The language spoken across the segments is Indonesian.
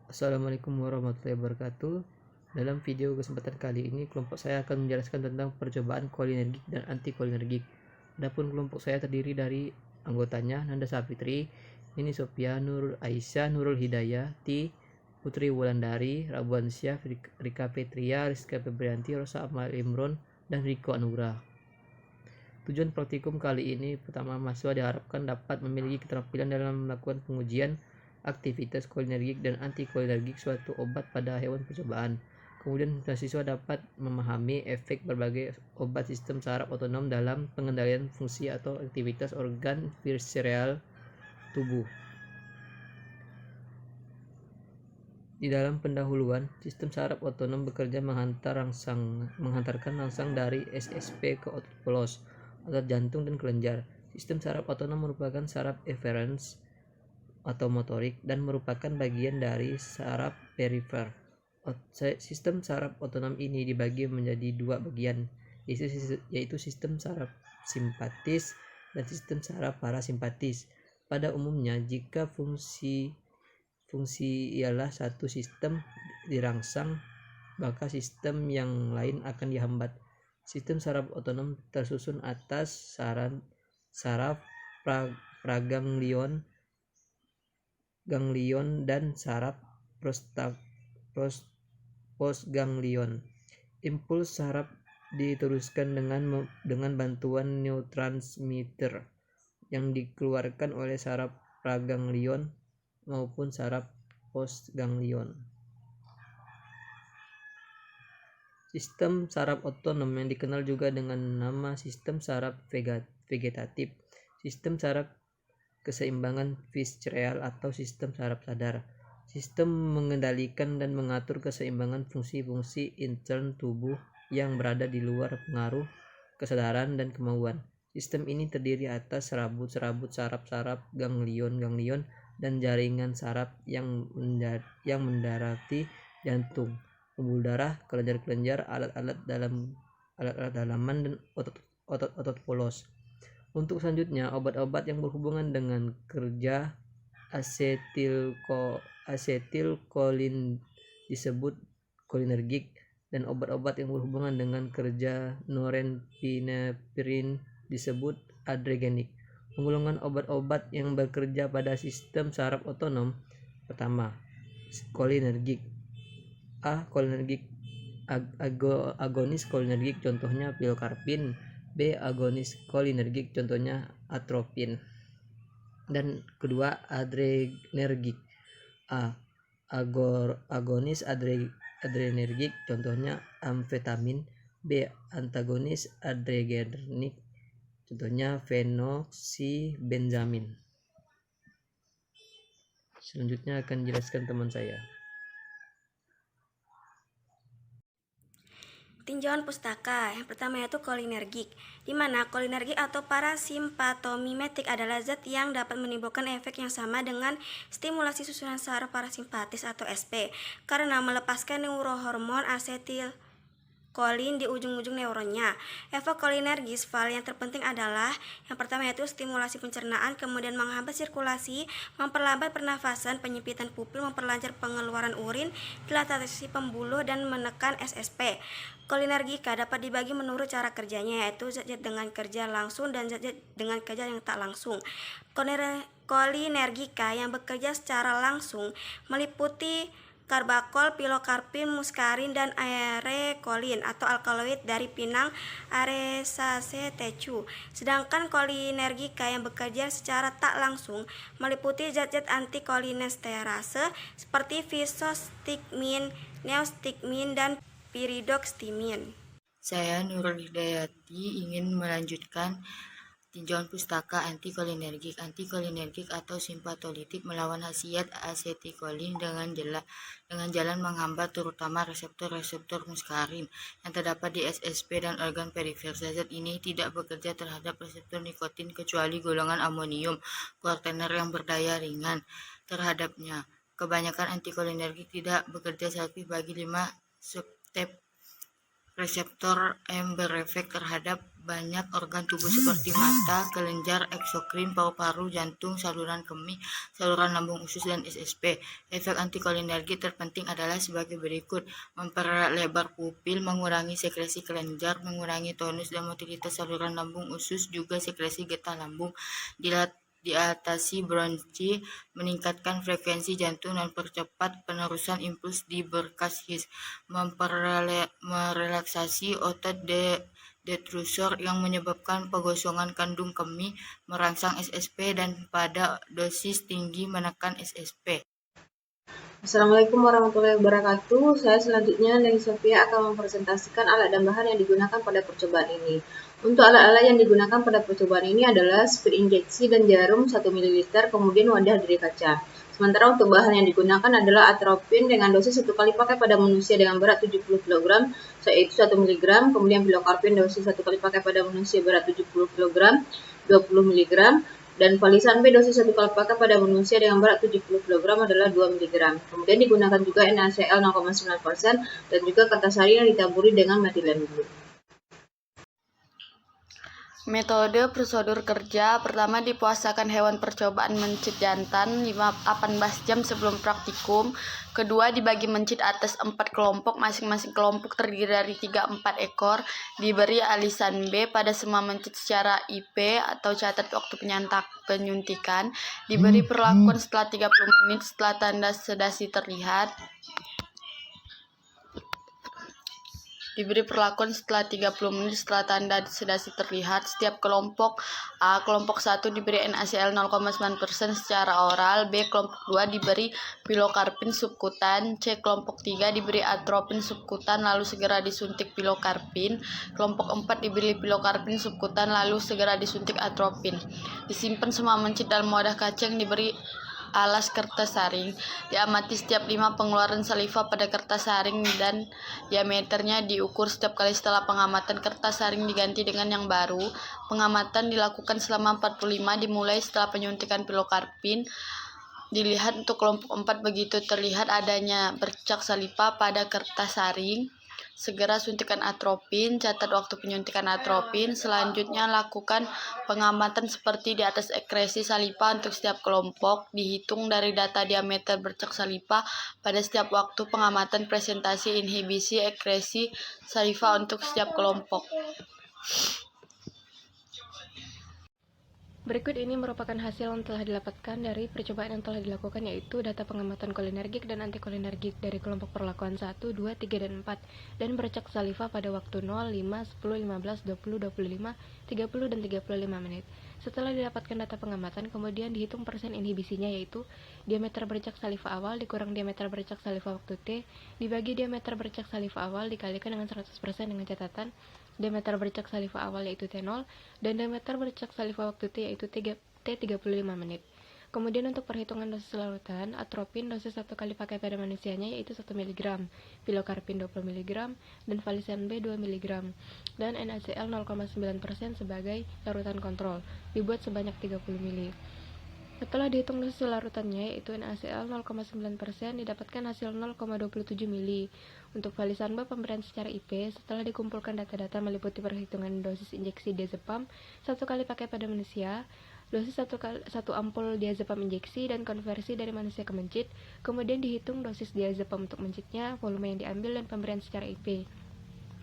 Assalamualaikum warahmatullahi wabarakatuh. Dalam video kesempatan kali ini, kelompok saya akan menjelaskan tentang percobaan kolinergik dan antikolinergik. Adapun kelompok saya terdiri dari anggotanya Nanda Sapitri, Nini Sophia, Nurul Aisyah, Nurul Hidayah, Putri Wulandari, Rabuansyah, Rika Petria, Rizka Febrianti, Rosa Amal Imron, dan Riko Anugrah. Tujuan praktikum kali ini, pertama, mahasiswa diharapkan dapat memiliki keterampilan dalam melakukan pengujian aktivitas kolinergik dan antikolinergik suatu obat pada hewan percobaan. Kemudian mahasiswa dapat memahami efek berbagai obat sistem saraf otonom dalam pengendalian fungsi atau aktivitas organ visceral tubuh. Di dalam pendahuluan, sistem saraf otonom bekerja menghantarkan rangsang dari SSP ke otot polos, otot jantung dan kelenjar. Sistem saraf otonom merupakan saraf eferens atau motorik dan merupakan bagian dari saraf perifer. Sistem saraf otonom ini dibagi menjadi dua bagian, yaitu sistem saraf simpatis dan sistem saraf parasimpatis. Pada umumnya, jika fungsi ialah satu sistem dirangsang, maka sistem yang lain akan dihambat. Sistem saraf otonom tersusun atas saraf praganglion, ganglion, dan saraf postganglion. Impuls saraf diteruskan dengan bantuan neurotransmitter yang dikeluarkan oleh saraf praganglion maupun saraf postganglion. Sistem saraf otonom yang dikenal juga dengan nama sistem saraf vegetatif, sistem saraf keseimbangan visceral atau sistem saraf sadar. Sistem mengendalikan dan mengatur keseimbangan fungsi-fungsi intern tubuh yang berada di luar pengaruh kesadaran dan kemauan. Sistem ini terdiri atas serabut-serabut saraf-saraf, ganglion-ganglion, dan jaringan saraf yang mendarati jantung, pembuluh darah, kelenjar-kelenjar, alat-alat dalaman, dan otot-otot polos. Untuk selanjutnya, obat-obat yang berhubungan dengan kerja asetilkolin disebut kolinergik, dan obat-obat yang berhubungan dengan kerja norepinephrine disebut adrenergik. Penggolongan obat-obat yang bekerja pada sistem saraf otonom. Pertama, kolinergik. A. Kolinergik agonis kolinergik, contohnya pilokarpin. B. Agonis kolinergik, contohnya atropin. Dan kedua, adrenergik. A. Agonis adrenergik, contohnya amfetamin. B. Antagonis adrenergik, contohnya fenoxibenzamin. Selanjutnya akan dijelaskan teman saya. Tinjauan pustaka. Yang pertama yaitu kolinergik, di mana kolinergik atau parasimpatomimetik adalah zat yang dapat menimbulkan efek yang sama dengan stimulasi susunan saraf parasimpatis atau SP karena melepaskan neurohormon asetil kolin di ujung-ujung neuronnya. Efek kolinergis yang terpenting adalah yang pertama yaitu stimulasi pencernaan, kemudian menghambat sirkulasi, memperlambat pernafasan, penyempitan pupil, memperlancar pengeluaran urin, dilatasi pembuluh, dan menekan SSP. Kolinergika dapat dibagi menurut cara kerjanya, yaitu zat-zat dengan kerja langsung dan zat-zat dengan kerja yang tak langsung. Kolinergika yang bekerja secara langsung meliputi karbakol, pilokarpin, muskarin, dan arekolin atau alkaloid dari pinang Aresaceae tecu. Sedangkan kolinergika yang bekerja secara tak langsung meliputi zat-zat antikolinesterase seperti fisostigmin, neostigmin, dan piridoxtimin. Saya Nurul Hidayati ingin melanjutkan tinjauan pustaka antikolinergik. Antikolinergik atau simpatolitik melawan khasiat asetilkolin dengan jalan menghambat terutama reseptor-reseptor muskarin yang terdapat di SSP dan organ perifer. Zat ini tidak bekerja terhadap reseptor nikotin kecuali golongan amonium kuartener yang berdaya ringan terhadapnya. Kebanyakan antikolinergik tidak bekerja selektif bagi 5 step reseptor yang berefek terhadap banyak organ tubuh seperti mata, kelenjar, eksokrin, paru-paru, jantung, saluran kemih, saluran lambung usus, dan SSP. Efek antikolinergik terpenting adalah sebagai berikut: memperlebar pupil, mengurangi sekresi kelenjar, mengurangi tonus dan motilitas saluran lambung usus, juga sekresi getah lambung, diatasi bronchi, meningkatkan frekuensi jantung dan percepat penerusan impuls di berkas his, merelaksasi otot detrusor yang menyebabkan pengosongan kandung kemih, merangsang SSP, dan pada dosis tinggi menekan SSP. Assalamualaikum warahmatullahi wabarakatuh. Saya selanjutnya, Neng Sofia, akan mempresentasikan alat dan bahan yang digunakan pada percobaan ini. Untuk alat-alat yang digunakan pada percobaan ini adalah sprit injeksi dan jarum 1 ml, kemudian wadah dari kaca. Sementara untuk bahan yang digunakan adalah atropin dengan dosis 1 kali pakai pada manusia dengan berat 70 kg, yaitu 1 mg, kemudian pilokarpin dosis 1 kali pakai pada manusia berat 70 kg, 20 mg, dan valisan B dosis 1 kali pakai pada manusia dengan berat 70 kg adalah 2 mg. Kemudian digunakan juga NaCl 0,9% dan juga kertas saring yang ditaburi dengan metilen blue. Metode prosedur kerja: pertama, dipuasakan hewan percobaan mencit jantan 18 jam sebelum praktikum. Kedua, dibagi mencit atas 4 kelompok, masing-masing kelompok terdiri dari 3-4 ekor. Diberi alisan B pada semua mencit secara IP atau catat waktu penyuntikan. Diberi perlakuan setelah 30 menit setelah tanda sedasi terlihat. Setiap kelompok: A. Kelompok 1 diberi NaCl 0,9% secara oral. B. Kelompok 2 diberi pilokarpin subkutan. C. Kelompok 3 diberi atropin subkutan lalu segera disuntik pilokarpin. Kelompok 4 diberi pilokarpin subkutan lalu segera disuntik atropin. Disimpan semua mencit dalam wadah kaca yang diberi alas kertas saring. Diamati setiap 5 pengeluaran saliva pada kertas saring dan diameternya diukur setiap kali setelah pengamatan. Kertas saring diganti dengan yang baru. Pengamatan dilakukan selama 45 dimulai setelah penyuntikan pilokarpin. Dilihat untuk kelompok 4, begitu terlihat adanya bercak saliva pada kertas saring, segera suntikan atropin, catat waktu penyuntikan atropin. Selanjutnya lakukan pengamatan seperti di atas. Ekresi saliva untuk setiap kelompok dihitung dari data diameter bercak saliva pada setiap waktu pengamatan. Presentasi inhibisi ekresi saliva untuk setiap kelompok. Berikut ini merupakan hasil yang telah didapatkan dari percobaan yang telah dilakukan, yaitu data pengamatan kolinergik dan antikolinergik dari kelompok perlakuan 1, 2, 3, dan 4 dan bercak saliva pada waktu 0, 5, 10, 15, 20, 25, 30, dan 35 menit. Setelah didapatkan data pengamatan, kemudian dihitung persen inhibisinya, yaitu diameter bercak saliva awal dikurang diameter bercak saliva waktu T dibagi diameter bercak saliva awal dikalikan dengan 100% dengan catatan diameter bercak saliva awal yaitu T0 dan diameter bercak saliva waktu T yaitu T35 menit. Kemudian untuk perhitungan dosis larutan, atropin dosis 1 kali pakai pada manusianya yaitu 1 mg, pilokarpin 20 mg, dan valisan B 2 mg, dan NaCl 0,9% sebagai larutan kontrol, dibuat sebanyak 30 ml. Setelah dihitung dosis larutannya yaitu NaCl 0,9%, didapatkan hasil 0,27 ml. Untuk valisan B pemberian secara IP, setelah dikumpulkan data-data meliputi perhitungan dosis injeksi diazepam 1 kali pakai pada manusia, dosis 1 ampul diazepam injeksi, dan konversi dari manusia ke mencit, kemudian dihitung dosis diazepam untuk mencitnya, volume yang diambil, dan pemberian secara IP.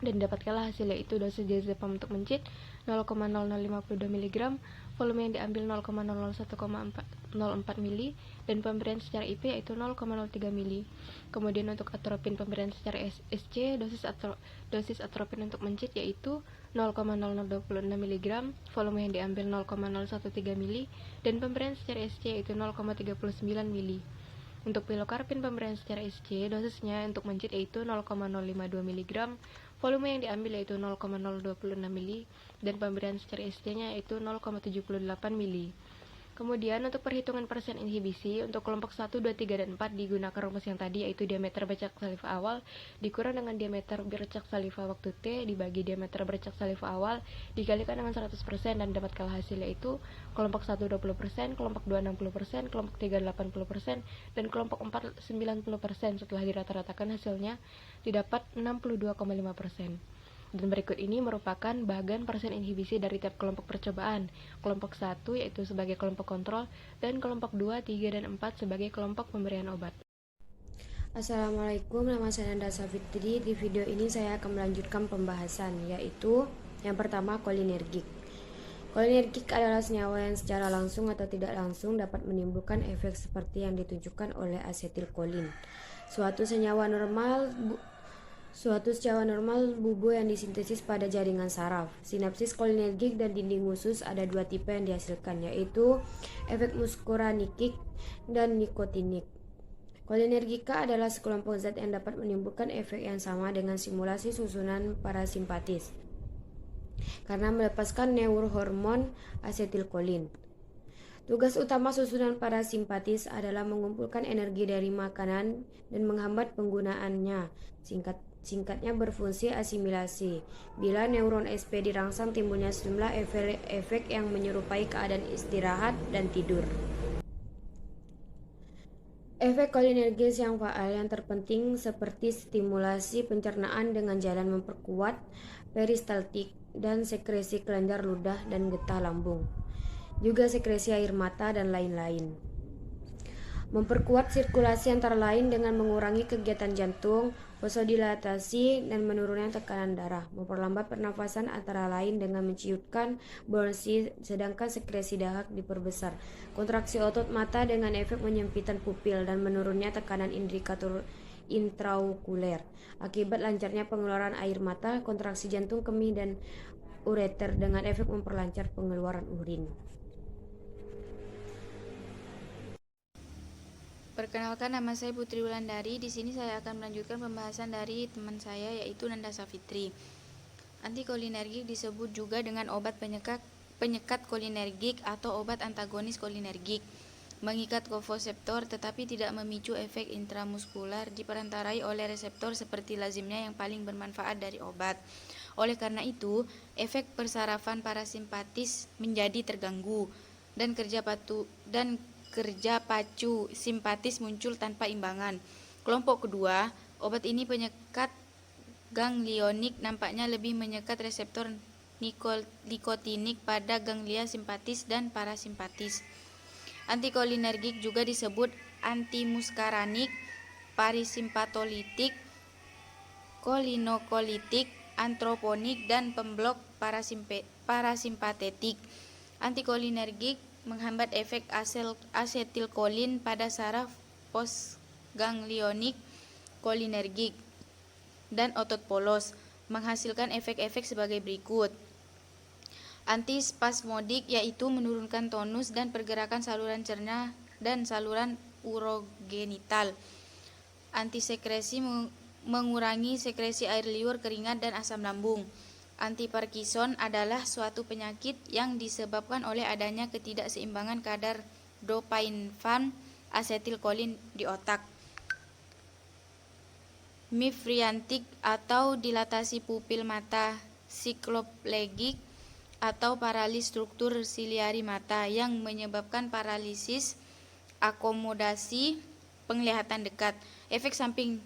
Dan dapatkanlah hasil yaitu dosis diazepam untuk mencit 0,0052 mg, volume yang diambil 0,001,04 mili, dan pemberian secara IP yaitu 0,03 mili. Kemudian untuk atropin pemberian secara SC, dosis atropin untuk mencit yaitu 0,0026 mg, volume yang diambil 0,013 mili, dan pemberian secara SC yaitu 0,39 mili. Untuk pilokarpin pemberian secara SC, dosisnya untuk mencit yaitu 0,052 mg, volume yang diambil yaitu 0,026 mili, dan pemberian secara SC-nya yaitu 0,78 mili. Kemudian untuk perhitungan persen inhibisi, untuk kelompok 1, 2, 3, dan 4 digunakan rumus yang tadi, yaitu diameter bercak saliva awal dikurang dengan diameter bercak saliva waktu T dibagi diameter bercak saliva awal dikalikan dengan 100%, dan dapatkanlah hasil yaitu kelompok 1 20%, kelompok 2 60%, kelompok 3 80%, dan kelompok 4 90%. Setelah dirata-ratakan hasilnya didapat 62,5%. Dan berikut ini merupakan bagian persen inhibisi dari tiap kelompok percobaan. Kelompok 1 yaitu sebagai kelompok kontrol, dan kelompok 2, 3, dan 4 sebagai kelompok pemberian obat. Assalamualaikum, nama saya Nanda Safitri. Di video ini saya akan melanjutkan pembahasan, yaitu yang pertama kolinergik. Kolinergik adalah senyawa yang secara langsung atau tidak langsung dapat menimbulkan efek seperti yang ditunjukkan oleh asetilkolin. Suatu senyawa normal bubu yang disintesis pada jaringan saraf. Sinapsis kolinergik dan dinding usus ada dua tipe yang dihasilkan, yaitu efek muskuranikik dan nikotinik. Kolinergika adalah sekelompok zat yang dapat menimbulkan efek yang sama dengan stimulasi susunan parasimpatis karena melepaskan neurohormon asetilkolin. Tugas utama susunan parasimpatis adalah mengumpulkan energi dari makanan dan menghambat penggunaannya. Singkatnya berfungsi asimilasi. Bila neuron SP dirangsang, timbulnya sejumlah efek yang menyerupai keadaan istirahat dan tidur. Efek kolinergis yang faal yang terpenting seperti stimulasi pencernaan dengan jalan memperkuat peristaltik dan sekresi kelenjar ludah dan getah lambung, juga sekresi air mata dan lain-lain. Memperkuat sirkulasi antara lain dengan mengurangi kegiatan jantung, vasodilatasi, dan menurunnya tekanan darah. Memperlambat pernafasan antara lain dengan menciutkan bronsi, sedangkan sekresi dahak diperbesar. Kontraksi otot mata dengan efek menyempitan pupil dan menurunnya tekanan indikator intraokuler. Akibat lancarnya pengeluaran air mata, kontraksi jantung, kemih, dan ureter dengan efek memperlancar pengeluaran urin. Perkenalkan, nama saya Putri Wulandari. Di sini saya akan melanjutkan pembahasan dari teman saya, yaitu Nanda Safitri. Antikolinergik disebut juga dengan obat penyekat kolinergik atau obat antagonis kolinergik. Mengikat kofoseptor tetapi tidak memicu efek intramuskular, diperantarai oleh reseptor seperti lazimnya yang paling bermanfaat dari obat. Oleh karena itu, efek persarafan parasimpatis menjadi terganggu dan kerja pacu simpatis muncul tanpa imbangan. Kelompok kedua, obat ini penyekat ganglionik nampaknya lebih menyekat reseptor nikotinik pada ganglia simpatis dan parasimpatis. Antikolinergik juga disebut antimuskaranik, parasimpatolitik, kolinokolitik, antroponik, dan pemblok parasimpatetik. Antikolinergik menghambat efek asetilkolin pada saraf postganglionik kolinergik dan otot polos, menghasilkan efek-efek sebagai berikut. Antispasmodik, yaitu menurunkan tonus dan pergerakan saluran cerna dan saluran urogenital. Antisekresi, mengurangi sekresi air liur, keringat, dan asam lambung. Antiparkinson adalah suatu penyakit yang disebabkan oleh adanya ketidakseimbangan kadar dopain asetilkolin di otak. Mifriantik atau dilatasi pupil mata, sikloplegik atau paralis struktur siliari mata yang menyebabkan paralisis akomodasi penglihatan dekat. Efek samping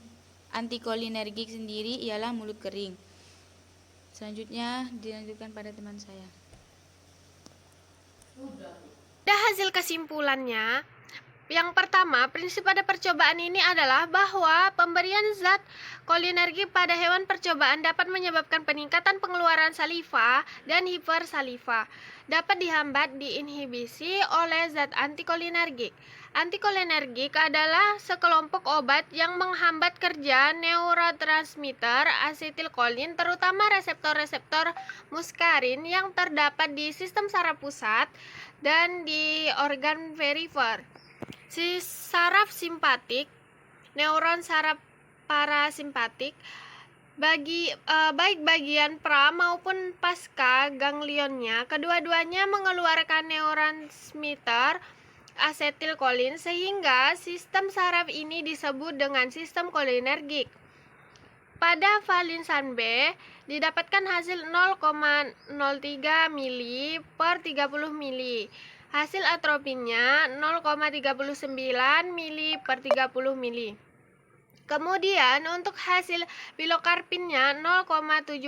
antikolinergik sendiri ialah mulut kering. Selanjutnya dilanjutkan pada teman saya. Pada hasil kesimpulannya, yang pertama, prinsip pada percobaan ini adalah bahwa pemberian zat kolinergik pada hewan percobaan dapat menyebabkan peningkatan pengeluaran saliva dan hipersaliva. Dapat dihambat diinhibisi oleh zat antikolinergik. Antikolinergik adalah sekelompok obat yang menghambat kerja neurotransmitter asetilkolin, terutama reseptor-reseptor muskarin yang terdapat di sistem saraf pusat dan di organ perifer. Si saraf simpatik, neuron saraf parasimpatik, baik bagian pra maupun pasca ganglionnya, kedua-duanya mengeluarkan neurotransmitter asetilkolin sehingga sistem saraf ini disebut dengan sistem kolinergik. Pada valinsan B didapatkan hasil 0,03 mili per 30 mili. Hasil atropinnya 0,39 mili per 30 mili. Kemudian untuk hasil pilokarpinnya 0,78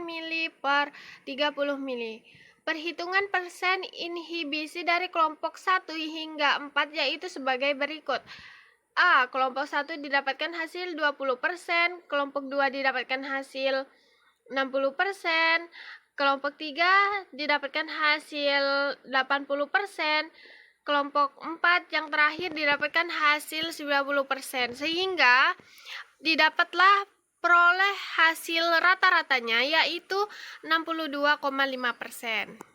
mili per 30 mili. Perhitungan persen inhibisi dari kelompok 1 hingga 4 yaitu sebagai berikut. A. Kelompok 1 didapatkan hasil 20%, kelompok 2 didapatkan hasil 60%, kelompok 3 didapatkan hasil 80%, kelompok 4 yang terakhir didapatkan hasil 90%, sehingga didapatlah peroleh hasil rata-ratanya yaitu 62,5%.